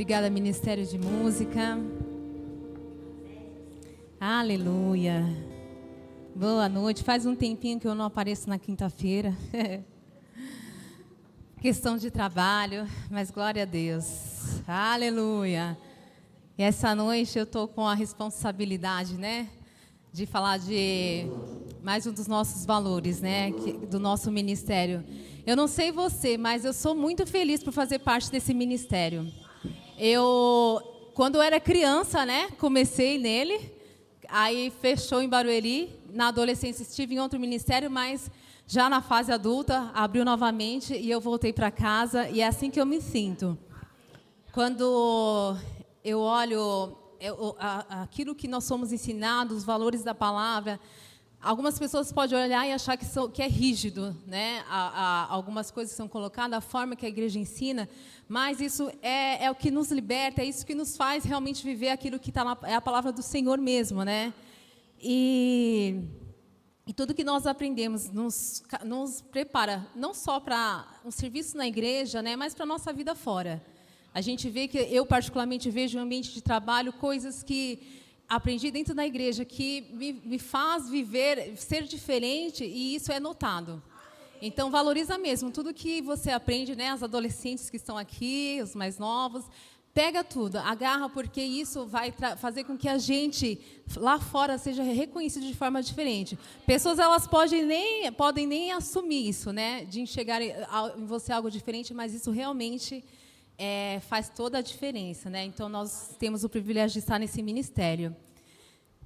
Obrigada, Ministério de Música. Aleluia. Boa noite. Faz um tempinho que eu não apareço na quinta-feira. Questão de trabalho, mas glória a Deus. Aleluia. E essa noite eu estou com a responsabilidade, né, de falar de mais um dos nossos valores, né, do nosso ministério. Eu não sei você, mas eu sou muito feliz por fazer parte desse ministério. Quando eu era criança, né, comecei nele, aí fechou em Barueri. Na adolescência estive em outro ministério, mas já na fase adulta abriu novamente e eu voltei para casa, e é assim que eu me sinto. Quando eu olho aquilo que nós somos ensinados, os valores da palavra, algumas pessoas podem olhar e achar que é rígido, né? Algumas coisas são colocadas, a forma que a igreja ensina, mas isso é o que nos liberta, é isso que nos faz realmente viver aquilo que é a palavra do Senhor mesmo, né? E tudo que nós aprendemos nos prepara não só para um serviço na igreja, né, mas para a nossa vida fora. A gente vê que eu particularmente vejo no ambiente de trabalho coisas que aprendi dentro da igreja que me faz viver, ser diferente, e isso é notado. Então, valoriza mesmo tudo que você aprende, né? As adolescentes que estão aqui, os mais novos, pega tudo, agarra, porque isso vai fazer com que a gente, lá fora, seja reconhecido de forma diferente. Pessoas, elas podem nem assumir isso, né? De enxergar em você algo diferente, mas isso realmente faz toda a diferença, né? Então, nós temos o privilégio de estar nesse ministério.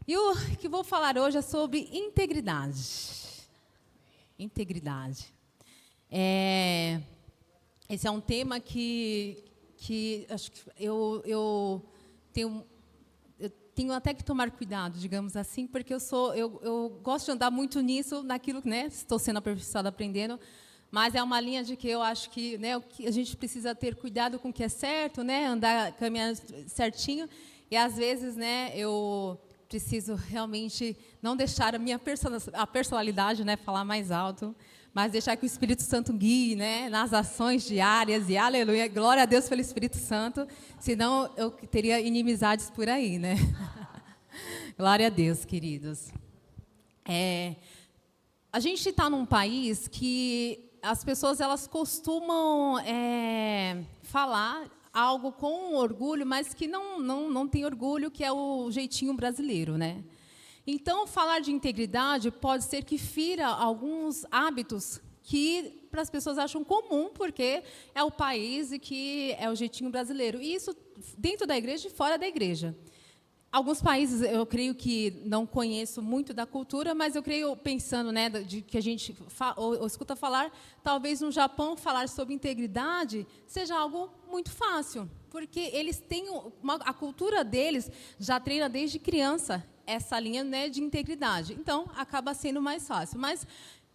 E o que vou falar hoje é sobre integridade. Integridade. Esse é um tema que acho que eu tenho até que tomar cuidado, digamos assim, porque eu gosto de andar muito nisso, naquilo, né? Estou sendo aperfeiçoada, aprendendo. Mas é uma linha de que eu acho que, né, a gente precisa ter cuidado com o que é certo, né, caminhar certinho. E, às vezes, né, eu preciso realmente não deixar a minha personalidade, né, falar mais alto, mas deixar que o Espírito Santo guie, né, nas ações diárias. E, aleluia, glória a Deus pelo Espírito Santo, senão eu teria inimizades por aí, né? Glória a Deus, queridos. A gente está num país que as pessoas, elas costumam falar algo com orgulho, mas que não tem orgulho, que é o jeitinho brasileiro, né? Então, falar de integridade pode ser que fira alguns hábitos que para as pessoas acham comum, porque é o país e que é o jeitinho brasileiro. E isso dentro da igreja e fora da igreja. Alguns países, eu creio que não conheço muito da cultura, mas eu creio, pensando, né, de que a gente ou escuta falar, talvez no Japão falar sobre integridade seja algo muito fácil, porque eles têm a cultura deles já treina desde criança essa linha, né, de integridade. Então, acaba sendo mais fácil. Mas,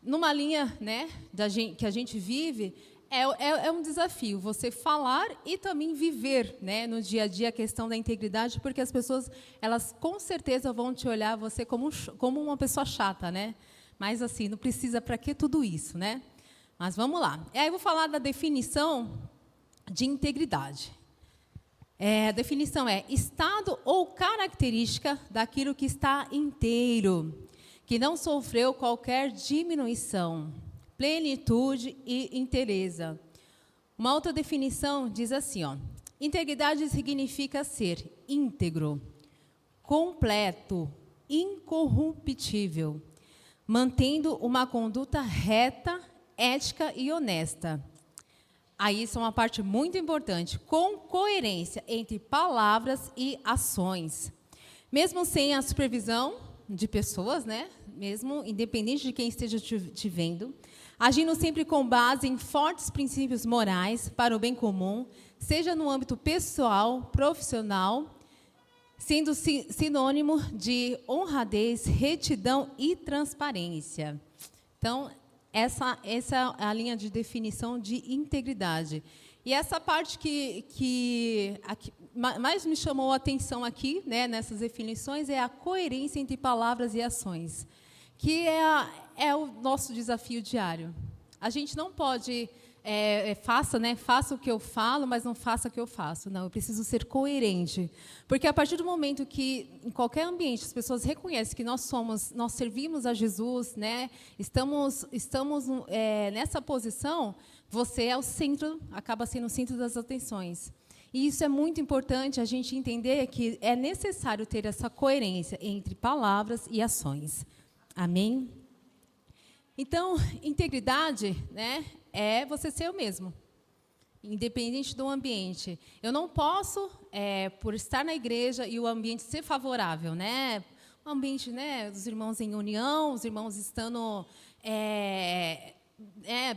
numa linha, né, que a gente vive, é um desafio você falar e também viver, né, no dia a dia a questão da integridade, porque as pessoas, elas com certeza vão te olhar você como uma pessoa chata, né? Mas assim, não precisa para que tudo isso, né? Mas vamos lá. Aí eu vou falar da definição de integridade. A definição é estado ou característica daquilo que está inteiro, que não sofreu qualquer diminuição, plenitude e inteireza. Uma outra definição diz assim, integridade significa ser íntegro, completo, incorruptível, mantendo uma conduta reta, ética e honesta. Aí isso é uma parte muito importante, com coerência entre palavras e ações. Mesmo sem a supervisão de pessoas, né? Mesmo independente de quem esteja te vendo, agindo sempre com base em fortes princípios morais para o bem comum, seja no âmbito pessoal, profissional, sendo sinônimo de honradez, retidão e transparência. Então, essa é a linha de definição de integridade. E essa parte que mais me chamou a atenção aqui, né, nessas definições, é a coerência entre palavras e ações, que é o nosso desafio diário. A gente não pode faça, né? Faça o que eu falo, mas não faça o que eu faço. Não, eu preciso ser coerente. Porque a partir do momento que, em qualquer ambiente, as pessoas reconhecem que nós servimos a Jesus, né? Estamos nessa posição, você é o centro, acaba sendo o centro das atenções. E isso é muito importante a gente entender que é necessário ter essa coerência entre palavras e ações. Amém? Então, integridade, né, é você ser o mesmo, independente do ambiente. Eu não posso, por estar na igreja e o ambiente ser favorável, né, o ambiente, né, dos irmãos em união, os irmãos estando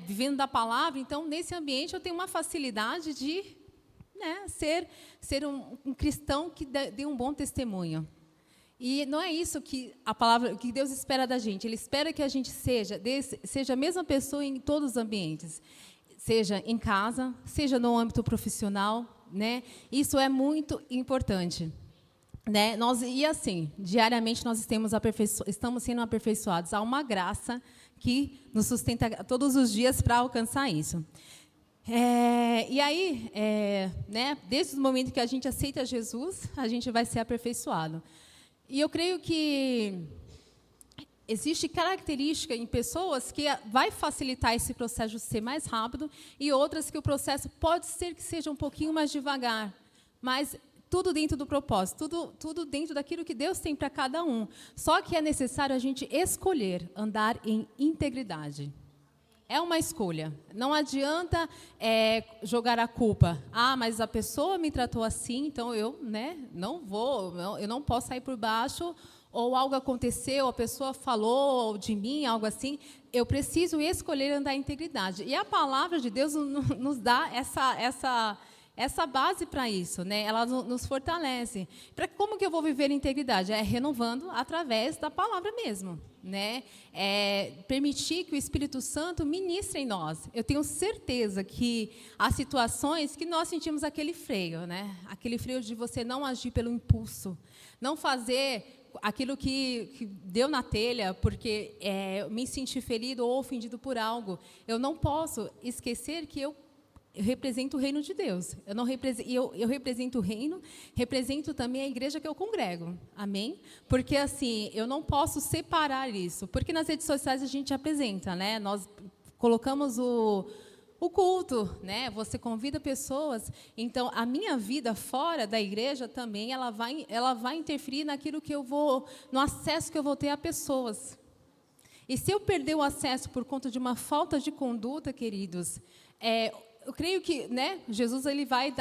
vivendo da palavra. Então, nesse ambiente, eu tenho uma facilidade de, né, ser um cristão que dê um bom testemunho. E não é isso que a palavra, que Deus espera da gente. Ele espera que a gente seja a mesma pessoa em todos os ambientes, seja em casa, seja no âmbito profissional, né? Isso é muito importante, né? E assim, diariamente nós estamos sendo aperfeiçoados. Há uma graça que nos sustenta todos os dias para alcançar isso. E aí, né? Desde o momento que a gente aceita Jesus, a gente vai ser aperfeiçoado. E eu creio que existe característica em pessoas que vai facilitar esse processo de ser mais rápido e outras que o processo pode ser que seja um pouquinho mais devagar, mas tudo dentro do propósito, tudo dentro daquilo que Deus tem para cada um. Só que é necessário a gente escolher andar em integridade. É uma escolha. Não adianta jogar a culpa. Ah, mas a pessoa me tratou assim, então eu, né, eu não posso sair por baixo, ou algo aconteceu, a pessoa falou de mim, algo assim. Eu preciso escolher andar em integridade. E a palavra de Deus nos dá essa base para isso, né? Ela nos fortalece. Como que eu vou viver em integridade? É renovando através da palavra mesmo, né? Permitir que o Espírito Santo ministre em nós. Eu tenho certeza que há situações que nós sentimos aquele freio, né? Aquele freio de você não agir pelo impulso, não fazer aquilo que deu na telha, porque eu me senti ferido ou ofendido por algo. Eu não posso esquecer que eu represento o reino de Deus. Eu represento o reino, represento também a igreja que eu congrego. Amém? Porque, assim, eu não posso separar isso. Porque nas redes sociais a gente apresenta, né? Nós colocamos o culto, né? Você convida pessoas. Então, a minha vida fora da igreja também, ela vai interferir naquilo que eu vou, no acesso que eu vou ter a pessoas. E se eu perder o acesso por conta de uma falta de conduta, queridos, eu creio que, né, Jesus ele vai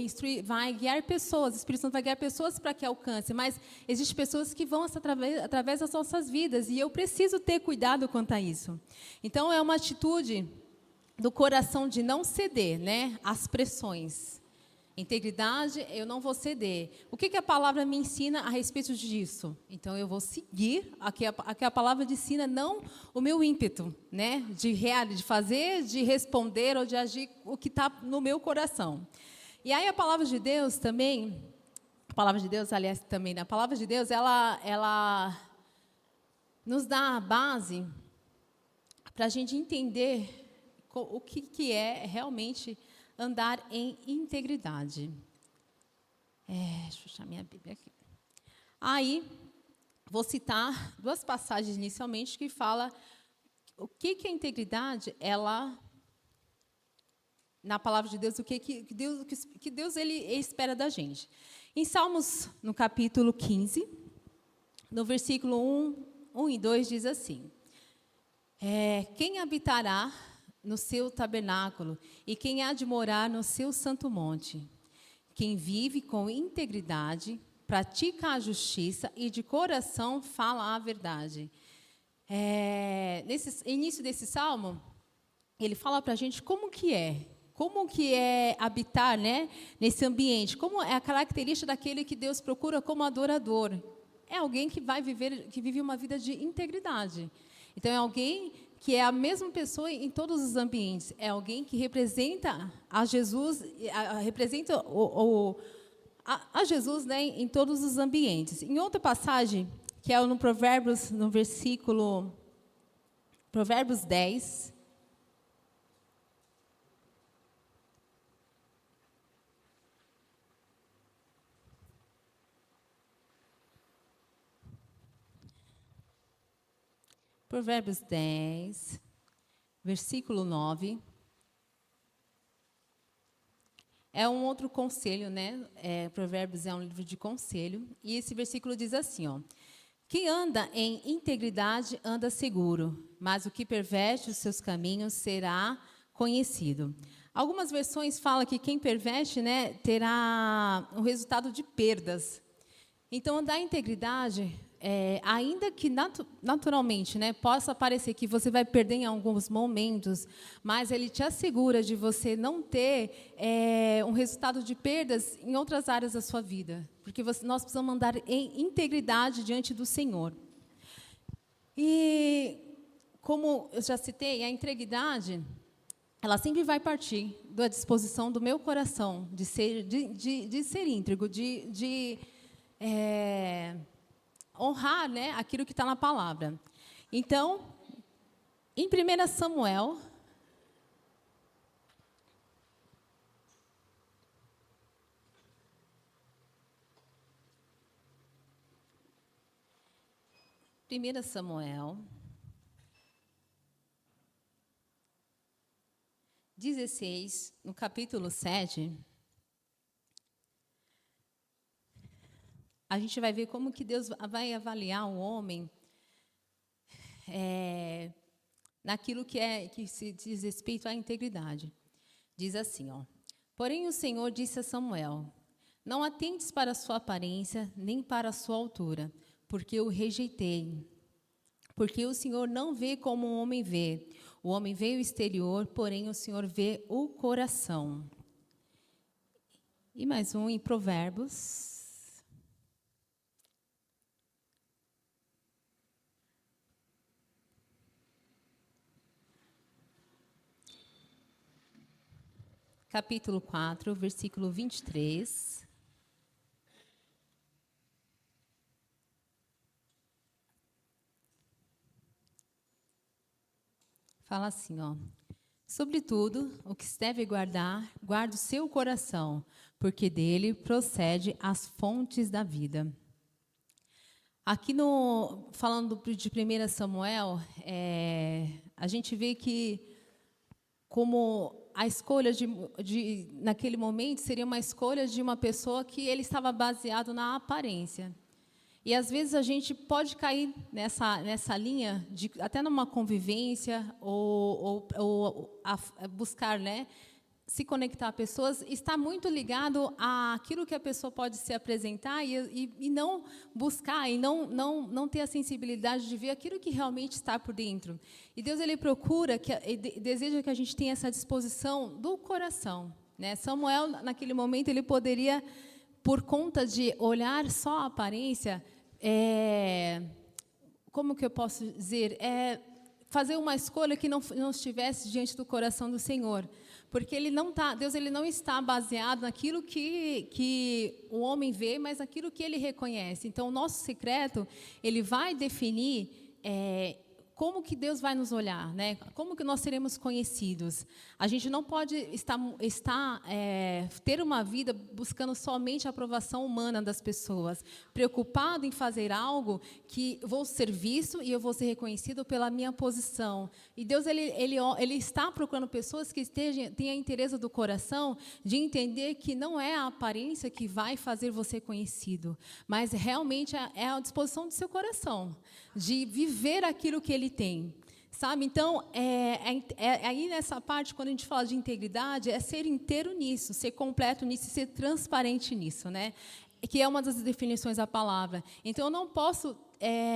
instruir, vai guiar pessoas, o Espírito Santo vai guiar pessoas para que alcance, mas existem pessoas que vão através das nossas vidas, e eu preciso ter cuidado quanto a isso. Então, é uma atitude do coração de não ceder, né, às pressões. Integridade, eu não vou ceder. O que a palavra me ensina a respeito disso? Então, eu vou seguir a palavra ensina, não o meu ímpeto, né? De fazer, de responder ou de agir o que está no meu coração. E aí a palavra de Deus também, ela nos dá a base para a gente entender o que é realmente andar em integridade. Deixa eu achar minha Bíblia aqui. Aí, vou citar duas passagens inicialmente que falam o que é integridade, na palavra de Deus, o que Deus ele espera da gente. Em Salmos, no capítulo 15, no versículo 1 e 2, diz assim: quem habitará no seu tabernáculo, e quem há de morar no seu santo monte? Quem vive com integridade, pratica a justiça e de coração fala a verdade. Nesse início desse salmo, ele fala para a gente como que é habitar, né, nesse ambiente, como é a característica daquele que Deus procura como adorador. É alguém que vive uma vida de integridade. Então, é alguém que é a mesma pessoa em todos os ambientes. É alguém que representa a Jesus, representa a Jesus, né, em todos os ambientes. Em outra passagem, que é no Provérbios, no versículo Provérbios 10, Provérbios 10, versículo 9. É um outro conselho, né? Provérbios é um livro de conselho. E esse versículo diz assim, ó. Quem anda em integridade anda seguro, mas o que perverte os seus caminhos será conhecido. Algumas versões falam que quem perverte, né, terá um resultado de perdas. Então, andar em integridade, ainda que naturalmente, né, possa parecer que você vai perder em alguns momentos, mas ele te assegura de você não ter um resultado de perdas em outras áreas da sua vida, porque nós precisamos andar em integridade diante do Senhor. E, como eu já citei, a integridade, ela sempre vai partir da disposição do meu coração de ser íntegro, de honrar, né, aquilo que está na palavra. Então, em 1 Samuel, Primeira Samuel 16, no capítulo 7, a gente vai ver como que Deus vai avaliar o homem naquilo que se diz respeito à integridade. Diz assim, ó. Porém o Senhor disse a Samuel, não atentes para a sua aparência, nem para a sua altura, porque eu o rejeitei. Porque o Senhor não vê como o homem vê. O homem vê o exterior, porém o Senhor vê o coração. E mais um em Provérbios. Capítulo 4, versículo 23. Fala assim, ó. Sobretudo, o que se deve guardar, guarda o seu coração, porque dele procede as fontes da vida. Aqui, falando de 1 Samuel, a gente vê que como a escolha naquele momento seria uma escolha de uma pessoa que ele estava baseado na aparência. E às vezes a gente pode cair nessa linha de até numa convivência ou buscar, né, se conectar a pessoas, está muito ligado àquilo que a pessoa pode se apresentar e não buscar e não ter a sensibilidade de ver aquilo que realmente está por dentro. E Deus ele procura deseja que a gente tenha essa disposição do coração, né? Samuel naquele momento ele poderia, por conta de olhar só a aparência, como que eu posso dizer, fazer uma escolha que não estivesse diante do coração do Senhor, porque Deus ele não está baseado naquilo que o homem vê, mas naquilo que ele reconhece. Então, o nosso secreto ele vai definir como que Deus vai nos olhar, né? Como que nós seremos conhecidos? A gente não pode ter uma vida buscando somente a aprovação humana das pessoas, preocupado em fazer algo que vou ser visto e eu vou ser reconhecido pela minha posição. E Deus ele está procurando pessoas que tenham interesse do coração de entender que não é a aparência que vai fazer você conhecido, mas realmente é a disposição do seu coração, de viver aquilo que ele tem, sabe? Então, aí nessa parte, quando a gente fala de integridade, é ser inteiro nisso, ser completo nisso, ser transparente nisso, né? Que é uma das definições da palavra. Então, eu não posso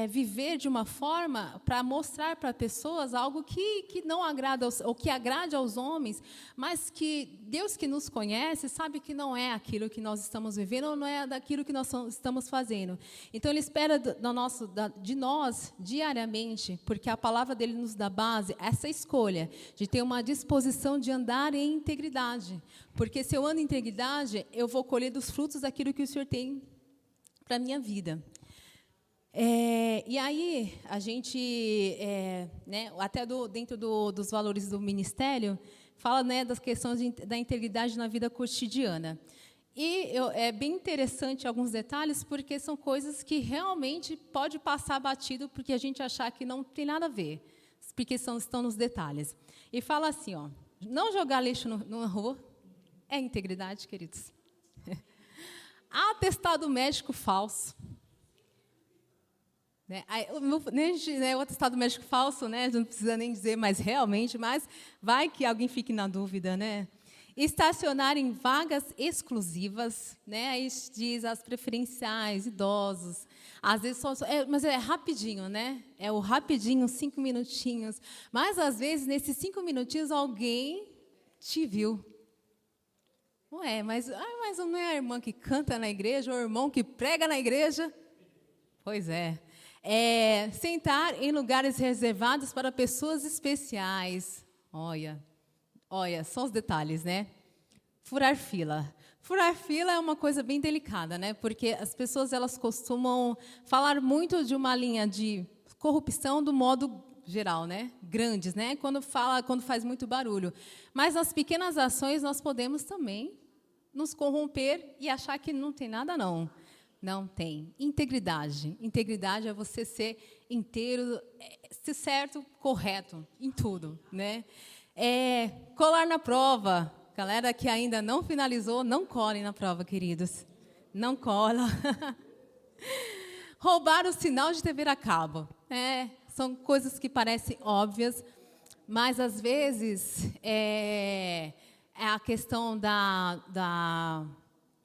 viver de uma forma para mostrar para pessoas algo que não agrada ou que agrade aos homens, mas que Deus que nos conhece sabe que não é aquilo que nós estamos vivendo ou não é daquilo que nós estamos fazendo. Então Ele espera de nós diariamente, porque a palavra dele nos dá base, essa escolha de ter uma disposição de andar em integridade, porque se eu ando em integridade, eu vou colher dos frutos daquilo que o Senhor tem para a minha vida. E aí, a gente, né, até dentro dos valores do ministério, fala, né, das questões da integridade na vida cotidiana. É bem interessante alguns detalhes, porque são coisas que realmente pode passar batido, porque a gente achar que não tem nada a ver, porque estão nos detalhes. E fala assim, ó, não jogar lixo na rua é integridade, queridos. Atestado médico falso. Né? O atestado médico falso, né? Não precisa nem dizer mais realmente, mas vai que alguém fique na dúvida, né? Estacionar em vagas exclusivas, né? Aí diz as preferenciais, idosos. Às vezes mas é rapidinho, né? É o rapidinho, 5 minutinhos. Mas às vezes nesses 5 minutinhos alguém te viu. Ué, mas não é a irmã que canta na igreja ou o irmão que prega na igreja? Pois é. Sentar em lugares reservados para pessoas especiais. Olha, só os detalhes, né? Furar fila. Furar fila é uma coisa bem delicada, né? Porque as pessoas elas costumam falar muito de uma linha de corrupção do modo geral, né? Grandes, né? Quando faz muito barulho. Mas nas pequenas ações nós podemos também nos corromper e achar que não tem nada, não. Não tem. Integridade. Integridade é você ser inteiro, ser certo, correto em tudo, né? Colar na prova. Galera que ainda não finalizou, não colhem na prova, queridos. Não cola. Roubar o sinal de TV a cabo. São coisas que parecem óbvias, mas às vezes é a questão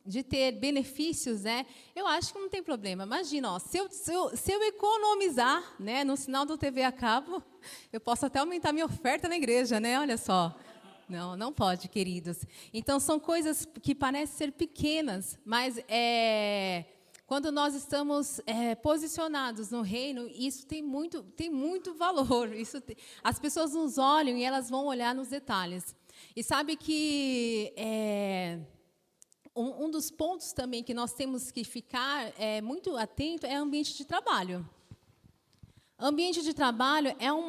de ter benefícios, né? Eu acho que não tem problema. Imagina, ó, se eu economizar, né, no sinal do TV a cabo, eu posso até aumentar minha oferta na igreja, né? Olha só. Não pode, queridos. Então, são coisas que parecem ser pequenas, mas quando nós estamos posicionados no reino, isso tem muito valor. As pessoas nos olham e elas vão olhar nos detalhes. E sabe que um dos pontos também que nós temos que ficar muito atento é o ambiente de trabalho. Ambiente de trabalho é um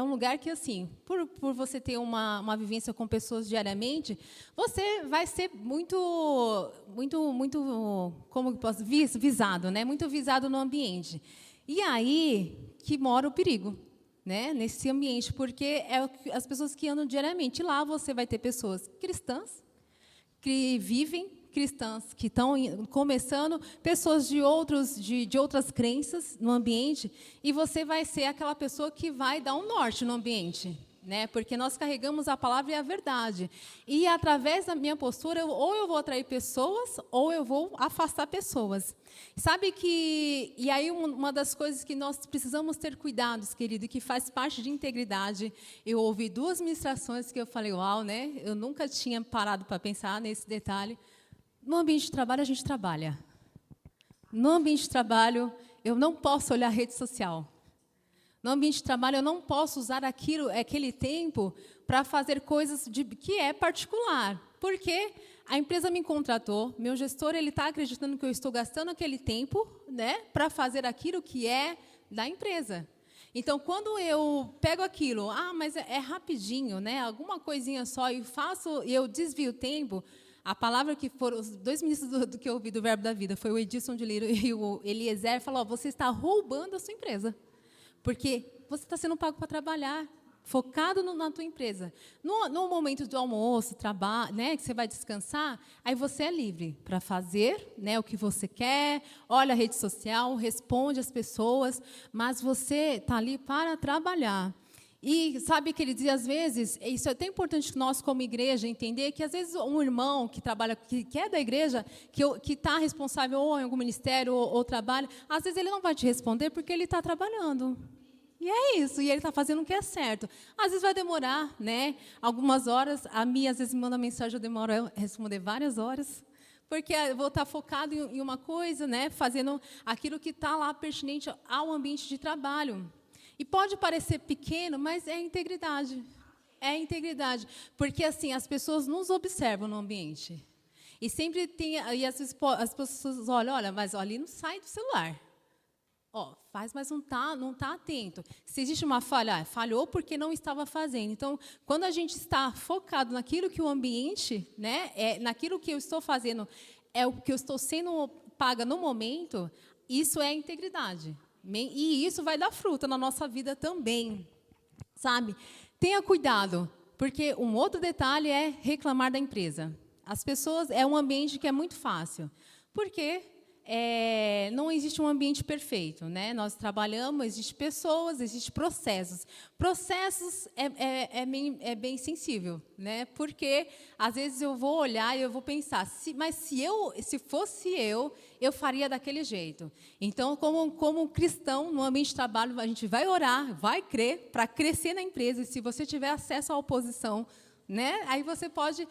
lugar que, assim, por você ter uma vivência com pessoas diariamente, você vai ser muito, como eu posso visado, né? Muito visado no ambiente. E aí que mora o perigo, né? Nesse ambiente, porque as pessoas que andam diariamente. Lá você vai ter pessoas cristãs que vivem, cristãs que estão começando, pessoas de outras crenças no ambiente, e você vai ser aquela pessoa que vai dar um norte no ambiente, né? Porque nós carregamos a palavra e a verdade. E através da minha postura, ou eu vou atrair pessoas, ou eu vou afastar pessoas. Sabe que... E aí uma das coisas que nós precisamos ter cuidados, querido, e que faz parte de integridade, eu ouvi 2 ministrações que eu falei, uau, né? Eu nunca tinha parado para pensar nesse detalhe. No ambiente de trabalho, a gente trabalha. No ambiente de trabalho, eu não posso olhar a rede social. No ambiente de trabalho, eu não posso usar aquele tempo para fazer coisas que é particular. Porque a empresa me contratou, meu gestor está acreditando que eu estou gastando aquele tempo, né, para fazer aquilo que é da empresa. Então, quando eu pego aquilo, mas é rapidinho, né, alguma coisinha só, e eu desvio o tempo. A palavra que foram os 2 ministros que eu ouvi do Verbo da Vida foi o Edson de Liro e o Eliezer, falou, você está roubando a sua empresa, porque você está sendo pago para trabalhar, focado na tua empresa. No momento do almoço, trabalho, né, que você vai descansar, aí você é livre para fazer, né, o que você quer, olha a rede social, responde as pessoas, mas você está ali para trabalhar. E sabe que ele dizia, às vezes, isso é tão importante nós, como igreja, entender que, às vezes, um irmão que trabalha, que é da igreja, que está responsável ou em algum ministério ou trabalha, às vezes ele não vai te responder porque ele está trabalhando. E é isso, e ele está fazendo o que é certo. Às vezes vai demorar, né? Algumas horas, a Mia, às vezes, me manda mensagem, eu demoro a responder várias horas, porque eu vou estar focado em uma coisa, né? Fazendo aquilo que está lá pertinente ao ambiente de trabalho. E pode parecer pequeno, mas é integridade. É integridade. Porque, assim, as pessoas nos observam no ambiente. E sempre tem... E às vezes as pessoas olha, mas ali não sai do celular. Ó, faz, mas não tá atento. Se existe uma falha, falhou porque não estava fazendo. Então, quando a gente está focado naquilo que o ambiente, né, naquilo que eu estou fazendo, é o que eu estou sendo paga no momento, isso é integridade. E isso vai dar fruto na nossa vida também, sabe? Tenha cuidado, porque um outro detalhe é reclamar da empresa. As pessoas, é um ambiente que é muito fácil, porque não existe um ambiente perfeito, né? Nós trabalhamos, existem pessoas, existem processos. Processos é bem sensível, né? Porque às vezes eu vou olhar e eu vou pensar, mas se fosse eu faria daquele jeito. Então, como cristão, no ambiente de trabalho, a gente vai orar, vai crer para crescer na empresa. E se você tiver acesso à oposição, né? Aí você pode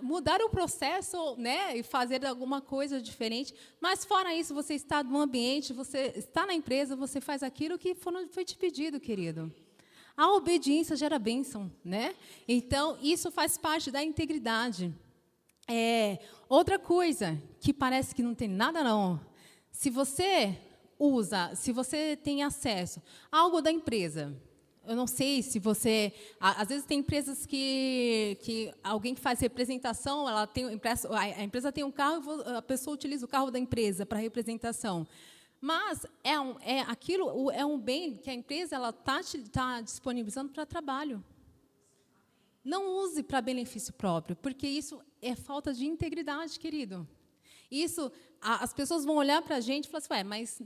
mudar o processo, né? E fazer alguma coisa diferente. Mas, fora isso, você está no ambiente, você está na empresa, você faz aquilo que foi te pedido, querido. A obediência gera bênção, né? Então, isso faz parte da integridade. Outra coisa que parece que não tem nada, não. Se você tem acesso a algo da empresa, eu não sei se você... Às vezes tem empresas que alguém que faz representação, a empresa tem um carro e a pessoa utiliza o carro da empresa para representação. Mas aquilo é um bem que a empresa está disponibilizando para trabalho. Não use para benefício próprio, porque isso é falta de integridade, querido. Isso, as pessoas vão olhar para a gente e falar assim, mas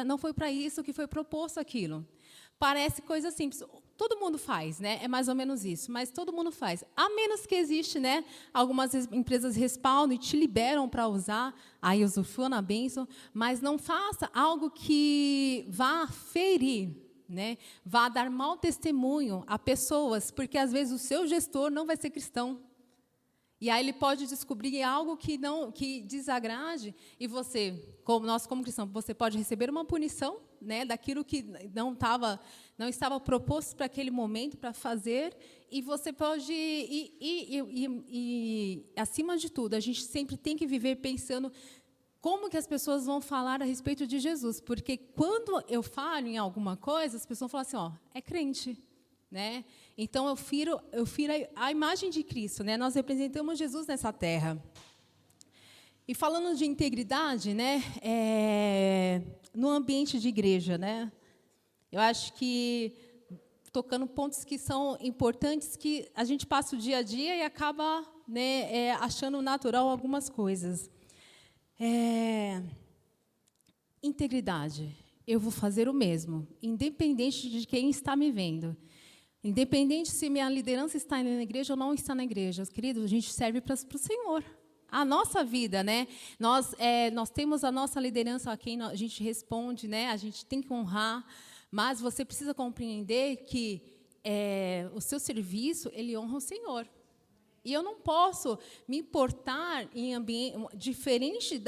não foi para isso que foi proposto aquilo. Parece coisa simples. Todo mundo faz, né? É mais ou menos isso, mas todo mundo faz. A menos que existe, né? Algumas empresas respaldam e te liberam para usar, aí usufrua na bênção, mas não faça algo que vá ferir, né? Vá dar mau testemunho a pessoas, porque às vezes o seu gestor não vai ser cristão. E aí ele pode descobrir algo que desagrade, e você, como cristão, você pode receber uma punição, né, daquilo que não estava proposto para aquele momento para fazer, e você pode acima de tudo, a gente sempre tem que viver pensando como que as pessoas vão falar a respeito de Jesus, porque quando eu falo em alguma coisa, as pessoas falam assim, é crente. Né? Então, eu firo a imagem de Cristo, né? Nós representamos Jesus nessa terra. E falando de integridade, né? No ambiente de igreja, né? Eu acho que, tocando pontos que são importantes, que a gente passa o dia a dia e acaba, né, achando natural algumas coisas. Integridade. Eu vou fazer o mesmo, independente de quem está me vendo. Independente se minha liderança está na igreja ou não está na igreja. Queridos, a gente serve para o Senhor. A nossa vida, né? Nós temos a nossa liderança a quem a gente responde, né? A gente tem que honrar, mas você precisa compreender que o seu serviço, ele honra o Senhor. E eu não posso me importar em ambiente diferente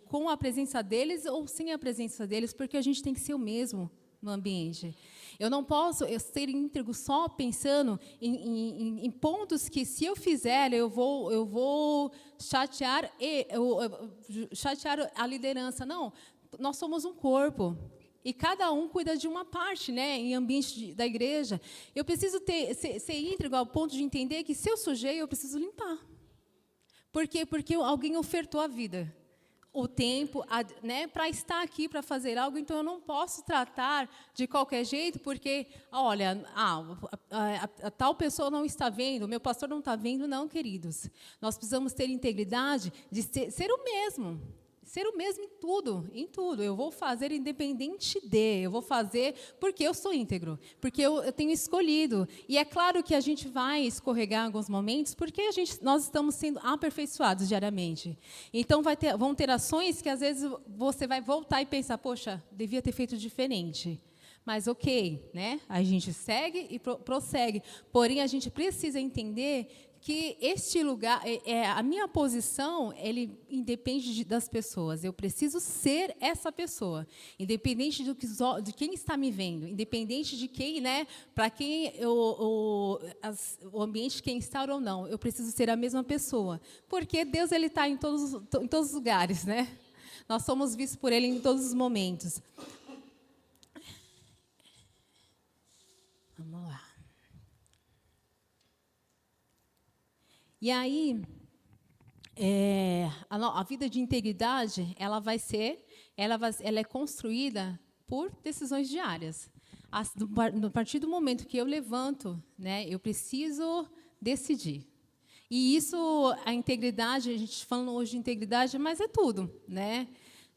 com a presença deles ou sem a presença deles, porque a gente tem que ser o mesmo no ambiente. Eu não posso ser íntegro só pensando em pontos que, se eu fizer, eu vou chatear a liderança. Não, nós somos um corpo. E cada um cuida de uma parte, né, em ambiente da igreja. Eu preciso ser íntegro ao ponto de entender que, se eu sujei, eu preciso limpar. Por quê? Porque alguém ofertou a vida, o tempo, né, para estar aqui, para fazer algo. Então, eu não posso tratar de qualquer jeito, porque, olha, a tal pessoa não está vendo, o meu pastor não está vendo. Não, queridos. Nós precisamos ter integridade de ser o mesmo. Ser o mesmo em tudo. Eu vou fazer independente eu vou fazer porque eu sou íntegro, porque eu tenho escolhido. E é claro que a gente vai escorregar em alguns momentos, porque nós estamos sendo aperfeiçoados diariamente. Então, vão ter ações que, às vezes, você vai voltar e pensar, poxa, devia ter feito diferente. Mas, ok, né? A gente segue e prossegue. Porém, a gente precisa entender que este lugar, a minha posição, ele independe das pessoas. Eu preciso ser essa pessoa, independente de quem está me vendo, independente de quem, né, para quem o ambiente, quem está ou não. Eu preciso ser a mesma pessoa, porque Deus, ele está em todos os lugares, né? nós somos vistos por Ele em todos os momentos. Vamos lá. E aí, a vida de integridade, ela é construída por decisões diárias. No partir do momento que eu levanto, né, eu preciso decidir. E isso, a integridade, a gente falando hoje de integridade, mas é tudo, né?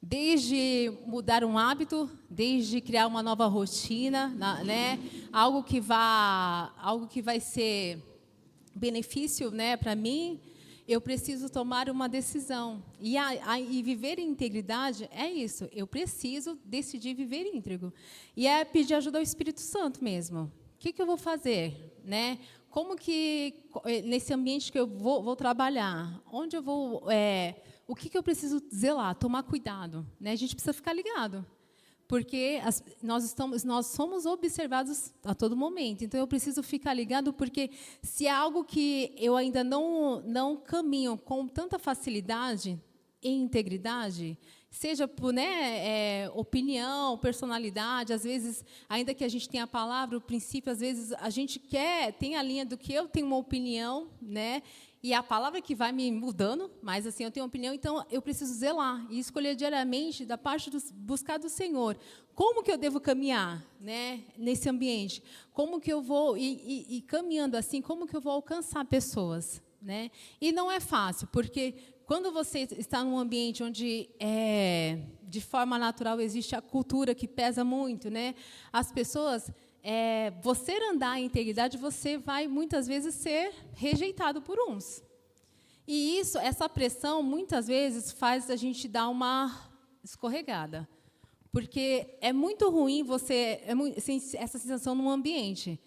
Desde mudar um hábito, desde criar uma nova rotina, né? Algo que vai ser benefício, né, para mim, eu preciso tomar uma decisão. E viver em integridade é isso. Eu preciso decidir viver íntegro. E é pedir ajuda ao Espírito Santo mesmo. O que eu vou fazer, né? Como que, nesse ambiente que eu vou trabalhar, onde eu vou, o que eu preciso zelar, tomar cuidado, né? A gente precisa ficar ligado, porque nós somos observados a todo momento. Então, eu preciso ficar ligado, porque se é algo que eu ainda não caminho com tanta facilidade em integridade, seja por opinião, personalidade, às vezes, ainda que a gente tenha a palavra, o princípio, às vezes, a gente tem a linha do que eu tenho uma opinião, né? E a palavra que vai me mudando, mas assim, eu tenho uma opinião, então eu preciso zelar e escolher diariamente, da parte buscar do Senhor, como que eu devo caminhar, né, nesse ambiente, como que eu vou, e caminhando assim, como que eu vou alcançar pessoas, né? E não é fácil, porque quando você está num ambiente onde, de forma natural, existe a cultura que pesa muito, né? As pessoas, você andar em integridade, você vai, muitas vezes, ser rejeitado por uns. E essa pressão, muitas vezes, faz a gente dar uma escorregada. Porque é muito ruim essa sensação num ambiente.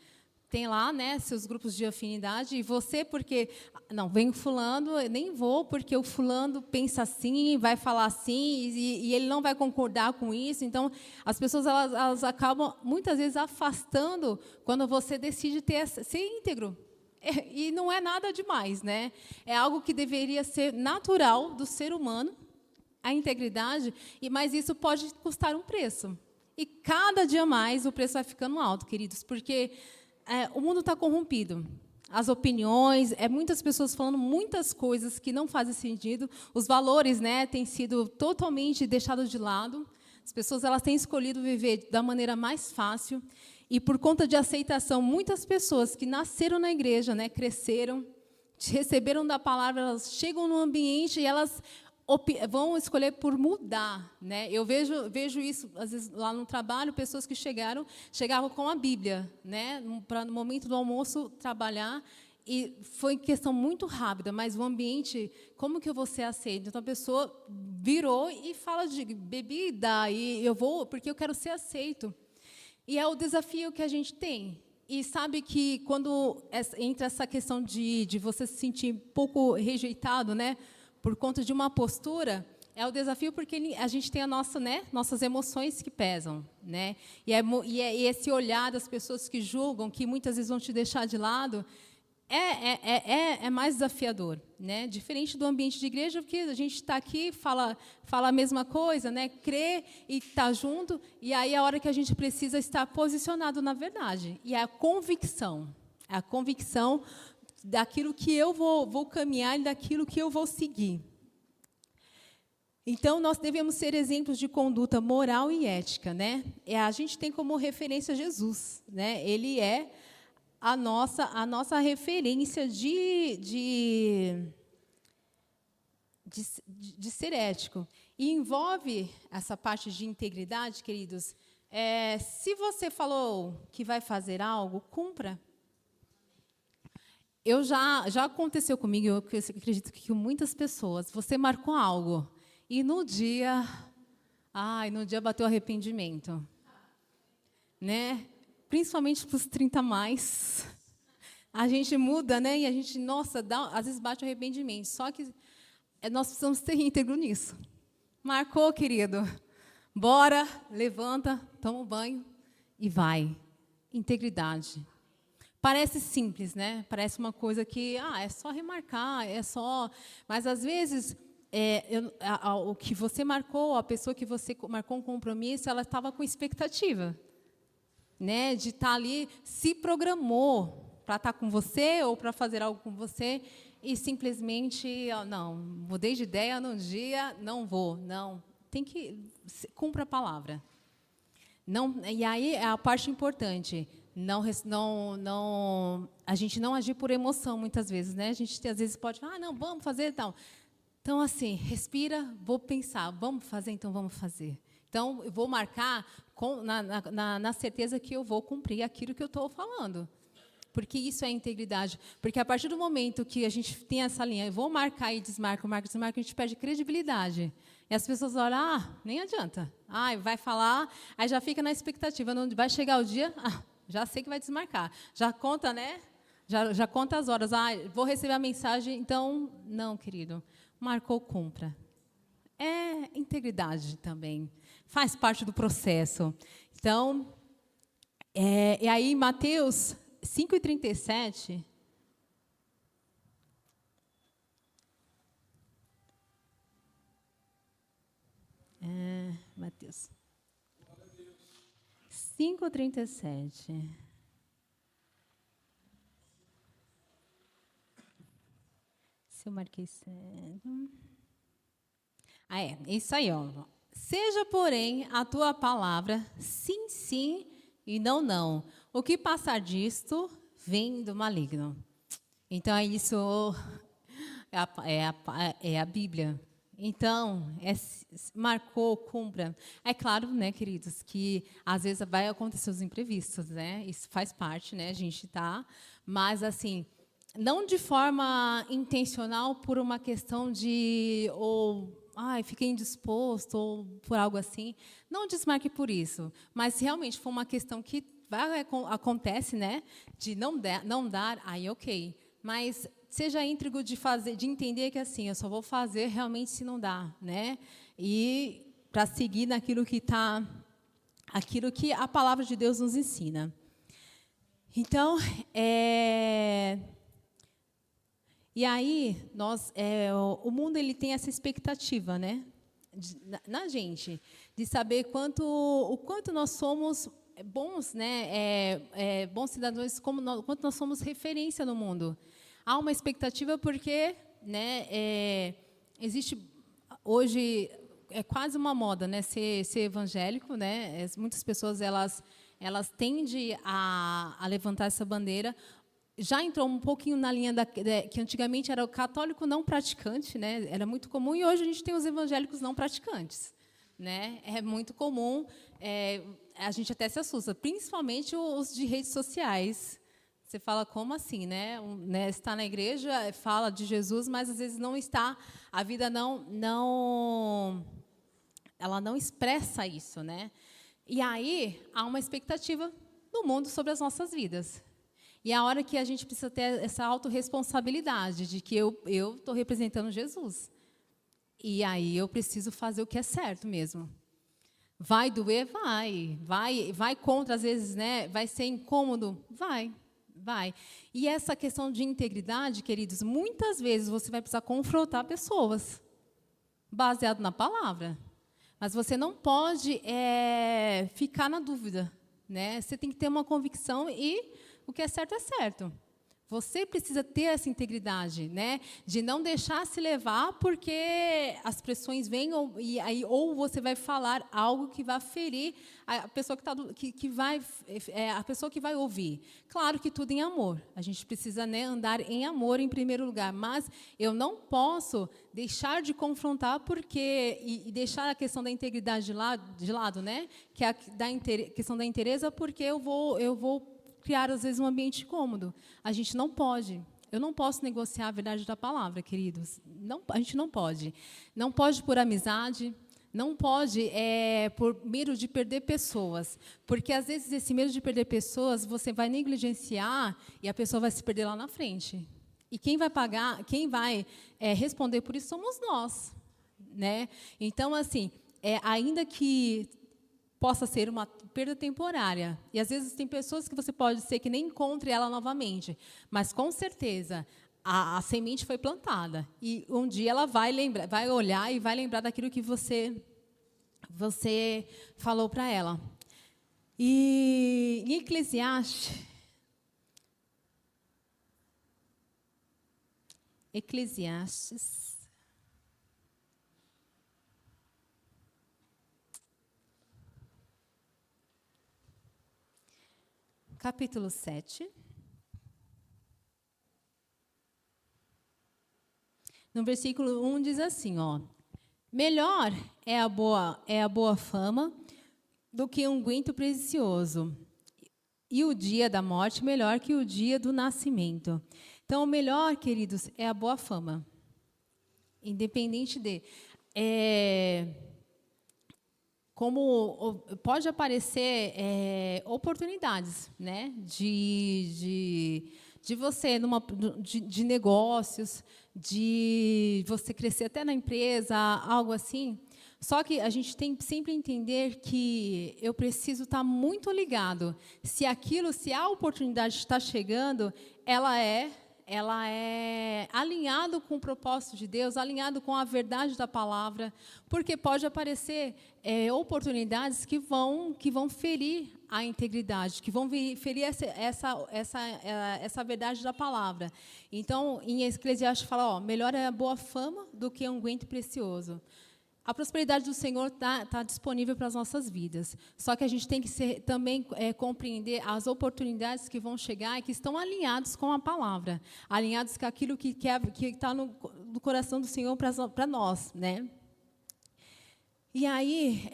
Tem lá, né, seus grupos de afinidade, e você, porque, não, vem o fulano, eu nem vou, porque o fulano pensa assim, vai falar assim, e ele não vai concordar com isso. Então, as pessoas elas acabam, muitas vezes, afastando quando você decide ser íntegro. E não é nada demais, né? É algo que deveria ser natural do ser humano, a integridade, mas isso pode custar um preço. E, cada dia mais, o preço vai ficando alto, queridos, porque o mundo está corrompido. As opiniões, muitas pessoas falando muitas coisas que não fazem sentido. Os valores, né, têm sido totalmente deixados de lado. As pessoas elas têm escolhido viver da maneira mais fácil. E, por conta de aceitação, muitas pessoas que nasceram na igreja, né, cresceram, receberam da palavra, elas chegam no ambiente e elas vão escolher por mudar, né? Eu vejo isso às vezes lá no trabalho, pessoas que chegavam com a Bíblia, né, para no momento do almoço trabalhar, e foi questão muito rápida, mas o ambiente, como que eu vou ser aceito? Então a pessoa virou e fala de bebida, e eu vou porque eu quero ser aceito. E é o desafio que a gente tem. E sabe que quando entra essa questão de você se sentir um pouco rejeitado, né, por conta de uma postura, é o desafio, porque a gente tem nossas emoções que pesam, né? E esse olhar das pessoas que julgam, que muitas vezes vão te deixar de lado, é mais desafiador, né? Diferente do ambiente de igreja, porque a gente está aqui, fala a mesma coisa, né? Crê e está junto, e aí a hora que a gente precisa estar posicionado na verdade. E é a convicção daquilo que eu vou caminhar e daquilo que eu vou seguir. Então, nós devemos ser exemplos de conduta moral e ética, né? A gente tem como referência Jesus, né? Ele é a nossa referência de ser ético. E envolve essa parte de integridade, queridos. Se você falou que vai fazer algo, cumpra. Já aconteceu comigo, eu acredito que com muitas pessoas, você marcou algo, e no dia bateu arrependimento. Né? Principalmente para os 30 mais. A gente muda, né? E a gente, às vezes bate arrependimento. Só que nós precisamos ser íntegro nisso. Marcou, querido? Bora, levanta, toma um banho e vai. Integridade. Parece simples, né? Parece uma coisa que é só remarcar, mas às vezes o que você marcou, a pessoa que você marcou um compromisso, ela estava com expectativa, né, de estar ali, se programou para estar com você ou para fazer algo com você, e simplesmente, não, mudei de ideia num dia, não vou, não. Tem que cumpra a palavra. Não, e aí é a parte importante. A gente não agir por emoção muitas vezes, né? A gente às vezes pode falar, não, vamos fazer tal. Então, assim, respira, vou pensar, vamos fazer, então vamos fazer. Então, eu vou marcar na certeza que eu vou cumprir aquilo que eu estou falando. Porque isso é integridade. Porque a partir do momento que a gente tem essa linha, eu vou marcar e desmarco, marco, desmarco, a gente perde credibilidade. E as pessoas olham, nem adianta. Vai falar, aí já fica na expectativa. Não vai chegar o dia, já sei que vai desmarcar. Já conta, né? Já conta as horas. Vou receber a mensagem. Então, não, querido. Marcou, cumpra. É integridade também. Faz parte do processo. Então, e aí, Mateus 5:37. Mateus 5:37. Se eu marquei certo. É isso aí, ó. Seja, porém, a tua palavra sim, sim e não, não. O que passar disto vem do maligno. Então, isso é a Bíblia. Então, marcou, cumpra. É claro, né, queridos, que às vezes vai acontecer os imprevistos, né? Isso faz parte, né? A gente tá, mas assim, não de forma intencional por uma questão de fiquei indisposto ou por algo assim. Não desmarque por isso, mas se realmente for uma questão que acontece, né? De não dar, aí ok. Mas seja íntegro de entender que assim, eu só vou fazer realmente se não dá, né? E para seguir aquilo que a palavra de Deus nos ensina. Então, e aí o mundo ele tem essa expectativa, né? Na gente, de saber o quanto nós somos bons, né? Bons cidadãos, quanto nós somos referência no mundo. Há uma expectativa porque, né, existe hoje quase uma moda, né, ser evangélico, né? Muitas pessoas elas tendem a levantar essa bandeira. Já entrou um pouquinho na linha que antigamente era o católico não praticante, né? Era muito comum, e hoje a gente tem os evangélicos não praticantes, né? É muito comum, a gente até se assusta, principalmente os de redes sociais. Você fala, como assim, né? Está na igreja, fala de Jesus, mas às vezes não está, a vida ela não expressa isso, né? E aí há uma expectativa no mundo sobre as nossas vidas. E é a hora que a gente precisa ter essa autorresponsabilidade de que eu estou representando Jesus. E aí eu preciso fazer o que é certo mesmo. Vai doer? Vai contra, às vezes, né? Vai ser incômodo? Vai. E essa questão de integridade, queridos, muitas vezes você vai precisar confrontar pessoas, baseado na palavra. Mas você não pode ficar na dúvida, né? Você tem que ter uma convicção e o que é certo. Você precisa ter essa integridade, né? De não deixar se levar porque as pressões vêm ou você vai falar algo que vai ferir a pessoa a pessoa que vai ouvir. Claro que tudo em amor. A gente precisa, né, andar em amor em primeiro lugar, mas eu não posso deixar de confrontar e deixar a questão da integridade de lado, né? Que é a questão da inteireza, porque eu vou criar, às vezes, um ambiente cômodo. A gente não pode. Eu não posso negociar a verdade da palavra, queridos. A gente não pode. Não pode por amizade, não pode por medo de perder pessoas. Porque, às vezes, esse medo de perder pessoas, você vai negligenciar e a pessoa vai se perder lá na frente. E quem vai pagar, quem vai responder por isso somos nós, né? Então, assim, ainda que possa ser uma perda temporária. E, às vezes, tem pessoas que você pode ser que nem encontre ela novamente. Mas, com certeza, a semente foi plantada. E um dia ela vai lembrar, vai olhar e vai lembrar daquilo que você falou para ela. E em Eclesiastes, capítulo 7, no versículo 1 diz assim, ó: melhor é a boa fama do que um unguento precioso, e o dia da morte melhor que o dia do nascimento. Então, o melhor, queridos, é a boa fama. Independente de... como pode aparecer oportunidades, né, de você, de negócios, de você crescer até na empresa, algo assim. Só que a gente tem que sempre entender que eu preciso estar muito ligado. Se a oportunidade está chegando, ela é alinhado com o propósito de Deus, alinhado com a verdade da palavra, porque pode aparecer oportunidades que vão ferir a integridade, que vão ferir essa verdade da palavra. Então, em Eclesiastes fala, melhor é a boa fama do que um unguento precioso. A prosperidade do Senhor tá disponível para as nossas vidas. Só que a gente tem que também compreender as oportunidades que vão chegar e que estão alinhados com a palavra, alinhados com aquilo que está no coração do Senhor para nós, né? E aí,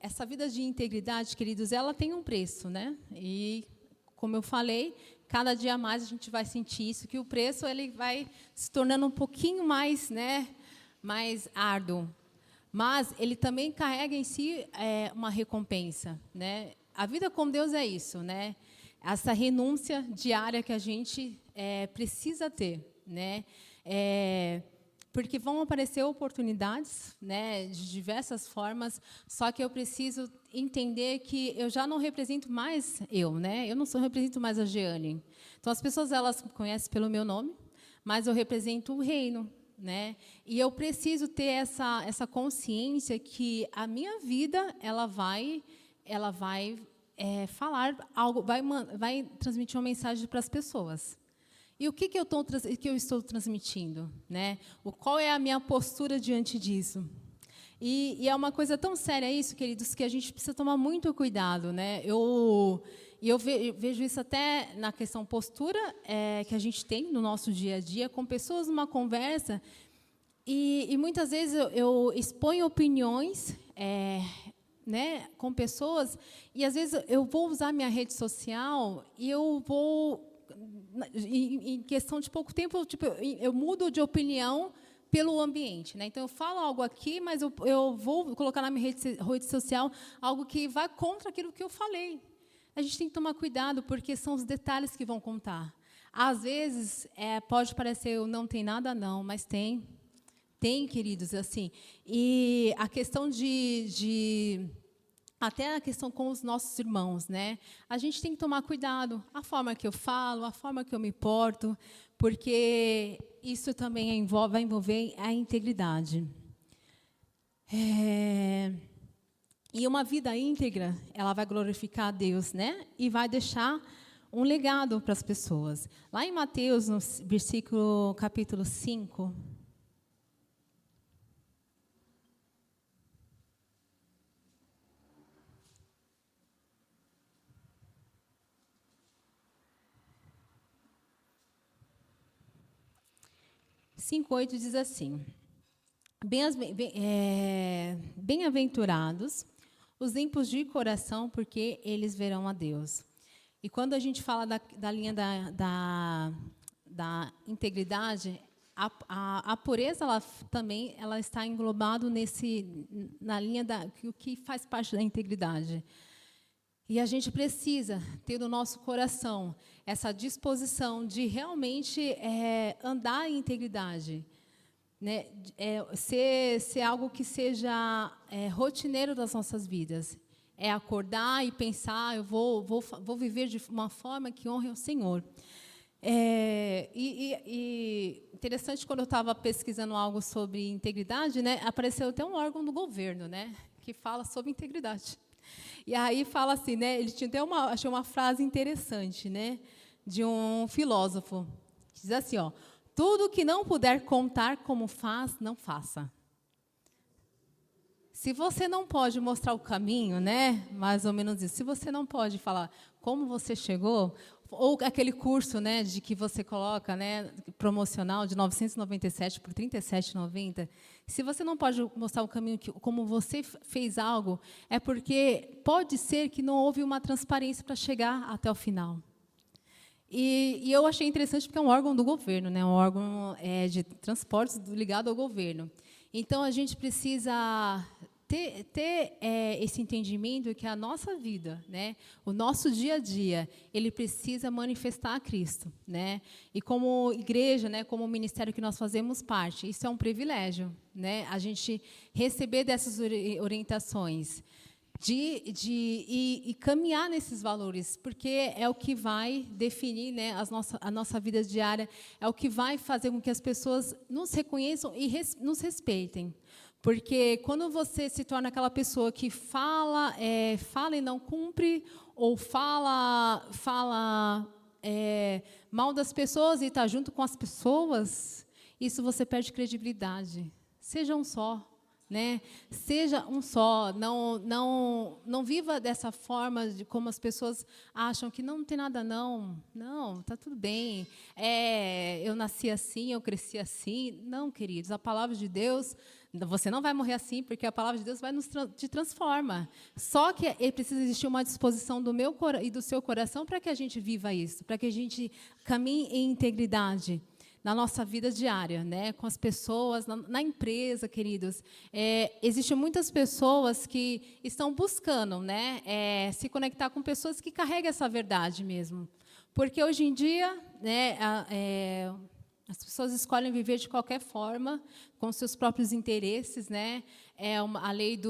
essa vida de integridade, queridos, ela tem um preço, né? E, como eu falei, cada dia mais a gente vai sentir isso, que o preço ele vai se tornando um pouquinho mais, né, mais árduo, mas ele também carrega em si uma recompensa, né? A vida com Deus é isso, né? Essa renúncia diária que a gente precisa ter, né? Porque vão aparecer oportunidades, né, de diversas formas, só que eu preciso entender que eu já não represento mais né? Eu não represento mais a Jeane. Então, as pessoas elas me conhecem pelo meu nome, mas eu represento o reino, né? E eu preciso ter essa consciência que a minha vida ela vai falar algo, vai transmitir uma mensagem para as pessoas. E o que eu estou transmitindo, né? Qual é a minha postura diante disso? E é uma coisa tão séria isso, queridos, que a gente precisa tomar muito cuidado, né? Eu vejo isso até na questão postura que a gente tem no nosso dia a dia, com pessoas numa conversa, e muitas vezes eu exponho opiniões, né, com pessoas, e às vezes eu vou usar minha rede social e eu vou, em questão de pouco tempo, eu mudo de opinião pelo ambiente, né? Então, eu falo algo aqui, mas eu vou colocar na minha rede social algo que vai contra aquilo que eu falei. A gente tem que tomar cuidado, porque são os detalhes que vão contar. Às vezes, pode parecer não tem nada, não, mas tem. Tem, queridos, assim. E a questão até a questão com os nossos irmãos, né? A gente tem que tomar cuidado, a forma que eu falo, a forma que eu me porto, porque isso também vai envolver a integridade. E uma vida íntegra, ela vai glorificar a Deus, né? E vai deixar um legado para as pessoas. Lá em Mateus, no versículo capítulo 5, cinco 8 diz assim: bem-aventurados os limpos de coração, porque eles verão a Deus. E quando a gente fala da linha da integridade, a pureza também está englobado na linha o que faz parte da integridade. E a gente precisa ter no nosso coração essa disposição de realmente andar em integridade, né? Ser algo que seja rotineiro das nossas vidas. É acordar e pensar, eu vou viver de uma forma que honre ao Senhor. E interessante, quando eu estava pesquisando algo sobre integridade, né, apareceu até um órgão do governo, né, que fala sobre integridade. E aí fala assim, né, ele tinha até achei uma frase interessante, né, de um filósofo, que diz assim, ó, tudo que não puder contar como faz, não faça. Se você não pode mostrar o caminho, né, mais ou menos isso, se você não pode falar como você chegou, ou aquele curso, né, de que você coloca, né, promocional de 997 por R$ 37,90, se você não pode mostrar o caminho, como você fez algo, é porque pode ser que não houve uma transparência para chegar até o final. E eu achei interessante porque é um órgão do governo, né, um órgão de transportes ligado ao governo. Então, a gente precisa ter esse entendimento que a nossa vida, né, o nosso dia a dia, ele precisa manifestar a Cristo, né? E como igreja, né, como ministério que nós fazemos parte, isso é um privilégio, né? A gente receber dessas orientações, e caminhar nesses valores, porque é o que vai definir, né, a nossa vida diária, é o que vai fazer com que as pessoas nos reconheçam e nos respeitem. Porque quando você se torna aquela pessoa que fala e não cumpre, ou fala mal das pessoas e está junto com as pessoas, isso você perde credibilidade. Seja um só. Né? Seja um só, não viva dessa forma de como as pessoas acham que não tem nada não, está tudo bem, eu nasci assim, eu cresci assim. Não, queridos, a palavra de Deus, você não vai morrer assim, porque a palavra de Deus te transforma. Só que precisa existir uma disposição do meu e do seu coração para que a gente viva isso, para que a gente caminhe em integridade na nossa vida diária, né, com as pessoas, na empresa, queridos. Existem muitas pessoas que estão buscando, né, se conectar com pessoas que carregam essa verdade mesmo. Porque, hoje em dia, né, as pessoas escolhem viver de qualquer forma, com seus próprios interesses, né? A lei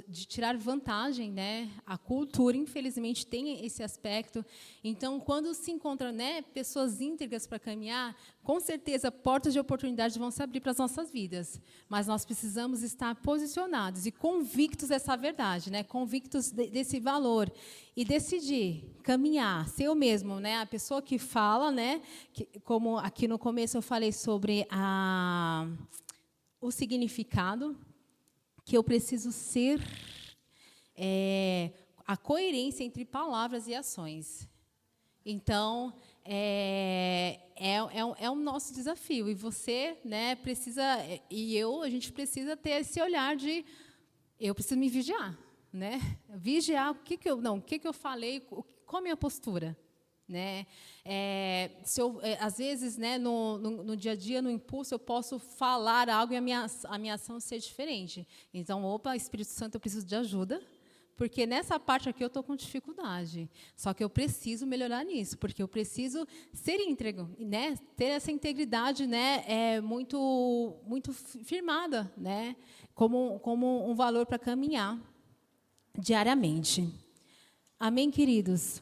de tirar vantagem, né? A cultura, infelizmente, tem esse aspecto. Então, quando se encontram, né, pessoas íntegras para caminhar, com certeza, portas de oportunidade vão se abrir para as nossas vidas. Mas nós precisamos estar posicionados e convictos dessa verdade, né? Convictos desse valor. E decidir caminhar, ser eu mesmo, né? A pessoa que fala, né? Como aqui no começo eu falei sobre o significado, que eu preciso ser a coerência entre palavras e ações. Então, é o nosso desafio. E você, né, precisa, a gente precisa ter esse olhar de eu preciso me vigiar, né? Vigiar o que eu falei, qual a minha postura, né? Às vezes, né, no dia a dia, no impulso, eu posso falar algo e a minha ação ser diferente. Então, Espírito Santo, eu preciso de ajuda, porque nessa parte aqui eu estou com dificuldade. Só que eu preciso melhorar nisso, porque eu preciso ser íntegro, né? Ter essa integridade, né, muito firmada, né? Como um valor para caminhar diariamente. Amém, queridos?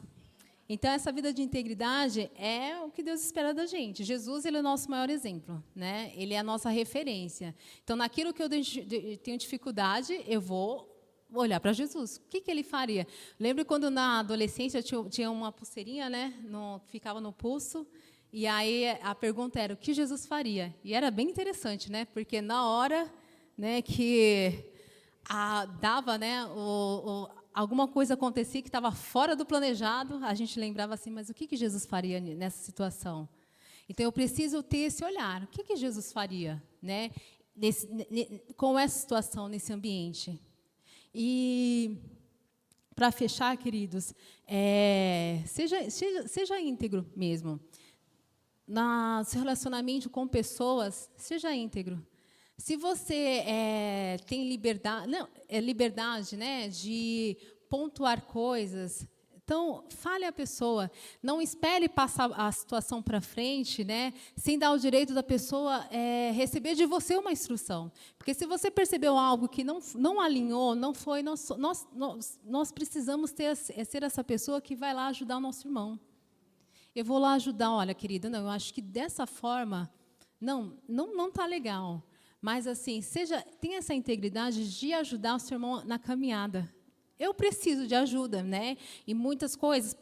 Então, essa vida de integridade é o que Deus espera da gente. Jesus, ele é o nosso maior exemplo, né? Ele é a nossa referência. Então, naquilo que eu tenho dificuldade, eu vou olhar para Jesus. O que ele faria? Lembro quando, na adolescência, eu tinha uma pulseirinha, né, que ficava no pulso, e aí a pergunta era, o que Jesus faria? E era bem interessante, né? Porque na hora, né, que dava, né, alguma coisa acontecia que estava fora do planejado, a gente lembrava assim, mas o que Jesus faria nessa situação? Então, eu preciso ter esse olhar. O que Jesus faria, né, com essa situação, nesse ambiente? E, para fechar, queridos, seja íntegro mesmo. No seu relacionamento com pessoas, seja íntegro. Se você tem liberdade, né, de pontuar coisas, então, fale à pessoa. Não espere passar a situação para frente, né, sem dar o direito da pessoa receber de você uma instrução. Porque, se você percebeu algo que não alinhou, não foi, nós precisamos ser essa pessoa que vai lá ajudar o nosso irmão. eu vou lá ajudar. Olha, querida, não, eu acho que dessa forma, não está legal. Mas, assim, tenha essa integridade de ajudar o seu irmão na caminhada. Eu preciso de ajuda, né? E muitas coisas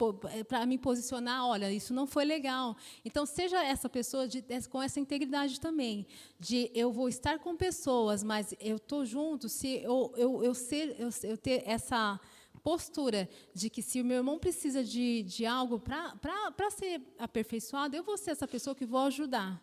para me posicionar, olha, isso não foi legal. Então, seja essa pessoa com essa integridade também, de eu vou estar com pessoas, mas eu estou junto, se eu ter essa postura de que se o meu irmão precisa de algo para ser aperfeiçoado, eu vou ser essa pessoa que vou ajudar.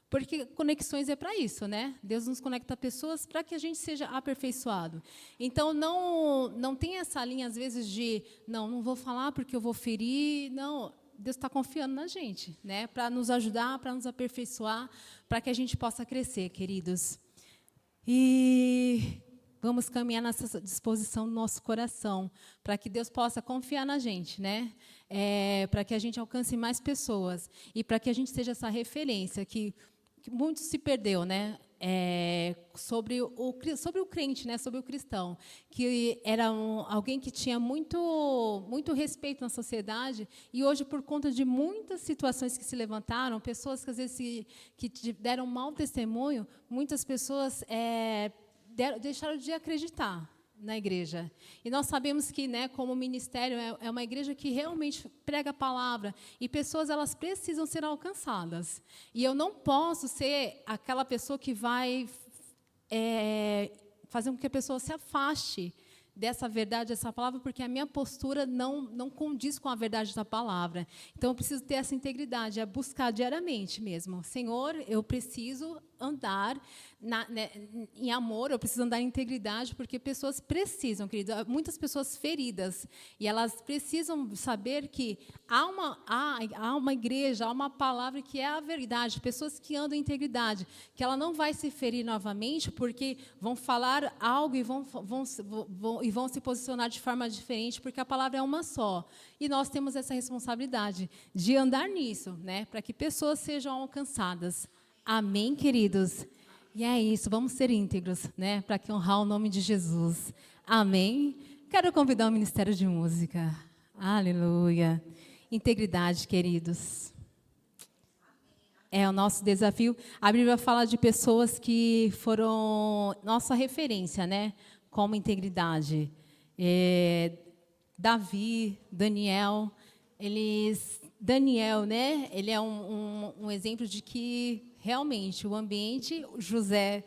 Porque conexões é para isso, né? Deus nos conecta a pessoas para que a gente seja aperfeiçoado. Então, não tem essa linha, às vezes, de não vou falar porque eu vou ferir. Não, Deus está confiando na gente, né? Para nos ajudar, para nos aperfeiçoar, para que a gente possa crescer, queridos. E vamos caminhar nessa disposição do nosso coração, para que Deus possa confiar na gente, né? Para que a gente alcance mais pessoas e para que a gente seja essa referência que muito se perdeu, né? Sobre o crente, né? Sobre o cristão, que era alguém que tinha muito respeito na sociedade, e hoje, por conta de muitas situações que se levantaram, pessoas que às vezes que deram mau testemunho, muitas pessoas deixaram de acreditar na igreja. E nós sabemos que, né, como ministério, é uma igreja que realmente prega a palavra, e pessoas, elas precisam ser alcançadas. E eu não posso ser aquela pessoa que vai fazer com que a pessoa se afaste dessa verdade, dessa palavra, porque a minha postura não condiz com a verdade da palavra. Então, eu preciso ter essa integridade, buscar diariamente mesmo. Senhor, eu preciso andar em amor, eu preciso andar em integridade, porque pessoas precisam, querido, muitas pessoas feridas, e elas precisam saber que há uma igreja, há uma palavra que é a verdade, pessoas que andam em integridade, que ela não vai se ferir novamente, porque vão falar algo e vão se posicionar de forma diferente, porque a palavra é uma só. E nós temos essa responsabilidade de andar nisso, né, para que pessoas sejam alcançadas. Amém, queridos? E é isso, vamos ser íntegros, né, para que honrar o nome de Jesus. Amém? Quero convidar o Ministério de Música. Aleluia. Integridade, queridos. É o nosso desafio. A Bíblia fala de pessoas que foram nossa referência, né, como integridade. Davi, Daniel, Daniel, né, ele é um exemplo de que realmente o ambiente, José,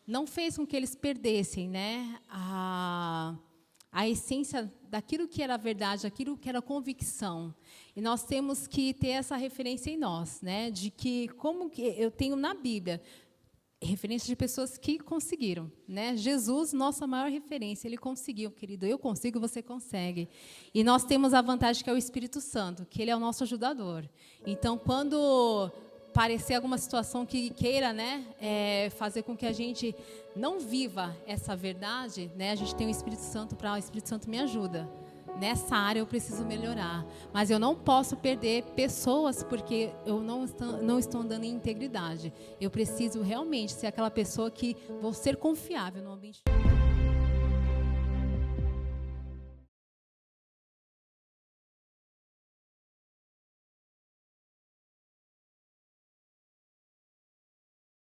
não fez com que eles perdessem, né, a essência daquilo que era verdade, aquilo que era convicção. E nós temos que ter essa referência em nós, né, de que, como que eu tenho na Bíblia, referência de pessoas que conseguiram, né? Jesus, nossa maior referência, ele conseguiu, querido. Eu consigo, você consegue. E nós temos a vantagem que é o Espírito Santo, que ele é o nosso ajudador. Então, quando parecer alguma situação que queira, né, fazer com que a gente não viva essa verdade, né, a gente tem o Espírito Santo o Espírito Santo me ajuda. Nessa área eu preciso melhorar, mas eu não posso perder pessoas porque eu não estou andando em integridade. Eu preciso realmente ser aquela pessoa que vou ser confiável no ambiente.